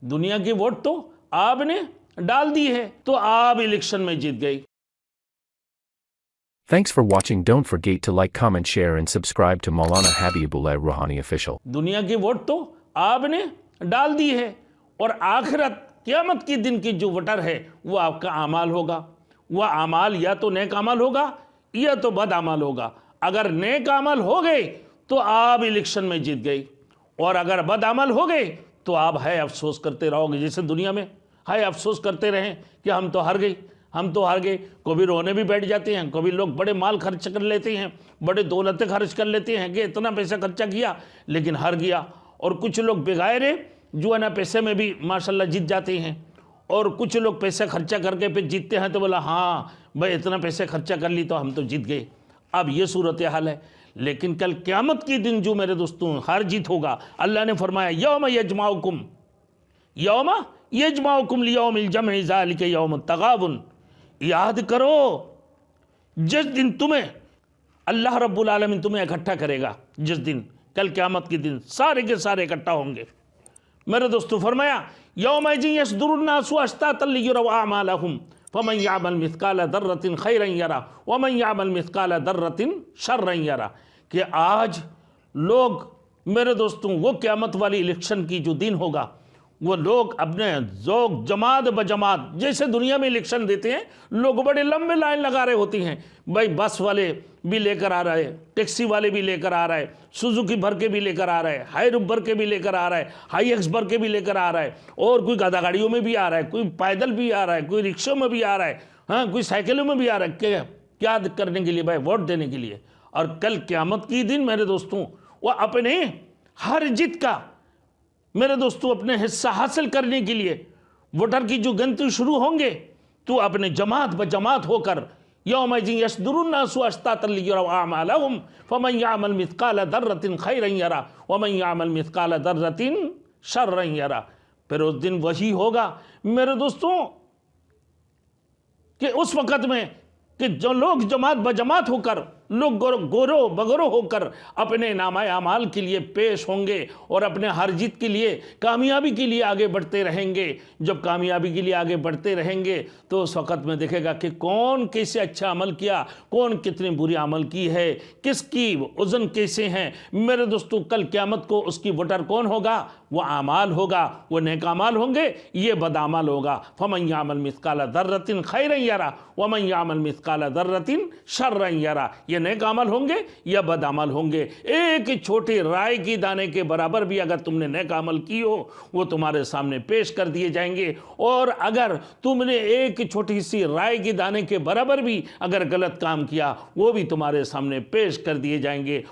दुनिया की वोट तो आपने डाल दी है, तो आप इलेक्शन में जीत गई। Thanks for watching. Don't forget to like, comment, share and subscribe to Maulana Habibullah Rouhani Official. दुनिया की वोट तो आपने डाल दी है, और आखिरत क़यामत के दिन की जो वोटर है वो आपका अमाल होगा। वह अमाल या तो नेक अमल होगा या तो बद अमल होगा। अगर नेक अमल हो गए तो आप इलेक्शन में जीत गई, और अगर बद अमल हो गए तो आप है अफसोस करते रहोगे। जैसे दुनिया में है अफसोस करते रहें कि हम तो हार गए, हम तो हार गए। कभी रोने भी बैठ जाते हैं, कभी लोग बड़े माल खर्च कर लेते हैं, बड़े दौलतें खर्च कर लेते हैं कि इतना पैसा खर्चा किया लेकिन हार गया। और कुछ लोग बेगायरे जो है ना पैसे में भी माशाल्लाह जीत जाते हैं, और कुछ लोग पैसा खर्चा करके फिर जीतते हैं तो बोला हाँ भाई इतना पैसे खर्चा कर ली तो हम तो जीत गए। अब ये सूरत हाल है। लेकिन कल क़यामत के दिन जो मेरे दोस्तों हार जीत होगा, अल्लाह ने फरमाया यौम यजमाउकुम लियौमिल जमइ ज़ालिका यौमुत तगाबुन। याद करो जिस दिन तुम्हें अल्लाह रब्बुल आलमीन तुम्हें इकट्ठा करेगा, जिस दिन कल क़यामत के दिन सारे के सारे इकट्ठा होंगे। मेरे दोस्तों फरमाया यौमइज़िन यसदुरुन्नासु अश्तातन लियुरौ अअमालहुम फमन यअमल मिस्काल दर्रतिन खैरन यरा वमन यअमल मिस्काल दर्रतिन शर्रन यरा। कि आज लोग मेरे दोस्तों वो क़यामत वाली इलेक्शन की जो दिन होगा, वो लोग अपने जोग जमात बजमात, जैसे दुनिया में इलेक्शन देते हैं लोग बड़े लंबे लाइन लगा रहे होती हैं, भाई बस वाले भी लेकर आ रहे हैं, टैक्सी वाले भी लेकर आ रहा है, सुजुकी भर के भी लेकर आ रहा है, हाई भर के भी लेकर आ रहा है, हाई एक्स भर के भी लेकर आ रहा है, और कोई गधा गाड़ियों में भी आ रहा है, कोई पैदल भी आ रहा है, कोई रिक्शों में भी आ रहा है, हाँ कोई साइकिलों में भी आ रहा है। क्या करने के लिए भाई? वोट देने के लिए। और कल क़यामत के दिन मेरे दोस्तों वो अपने हर जीत का मेरे दोस्तों अपने हिस्सा हासिल करने के लिए वोटर की जो गिनती शुरू होंगे तो अपने जमात ब जमात होकर यौमइज़िन यसदुरुन्नासु अश्तातन लियुरौ अअमालहुम फमन यअमल मिस्काल दर्रतिन खैरन यरा वमन यअमल मिस्काल दर्रतिन शर्रन यरा। फिर उस दिन वही होगा मेरे दोस्तों कि उस वक़्त में कि जो लोग जमात ब जमात होकर, लोग गोरो बगरो होकर अपने नामाए अमाल के लिए पेश होंगे और अपने हर जीत के लिए, कामयाबी के लिए आगे बढ़ते रहेंगे। जब कामयाबी के लिए आगे बढ़ते रहेंगे तो उस वक़्त में देखेगा कि कौन कैसे अच्छा अमल किया, कौन कितने बुरी अमल की है, किसकी वज़न कैसे हैं। मेरे दोस्तों कल क़यामत को उसकी वोटर कौन होगा? वो अमाल होगा, वो नेक अमाल होंगे, ये बदअमल होगा। फमन यअमल मिस्काल दर्रतिन खैरन यरा वमन यअमल मिस्काल दर्रतिन शर्रन यरा। ये नेक अमल होंगे या बदअमल होंगे। एक छोटे राय की दाने के बराबर भी अगर तुमने नेक अमल की हो वो तुम्हारे सामने पेश कर दिए जाएंगे, और अगर तुमने एक छोटी सी राय की दाने के बराबर भी अगर गलत काम किया वो भी तुम्हारे सामने पेश कर दिए जाएंगे।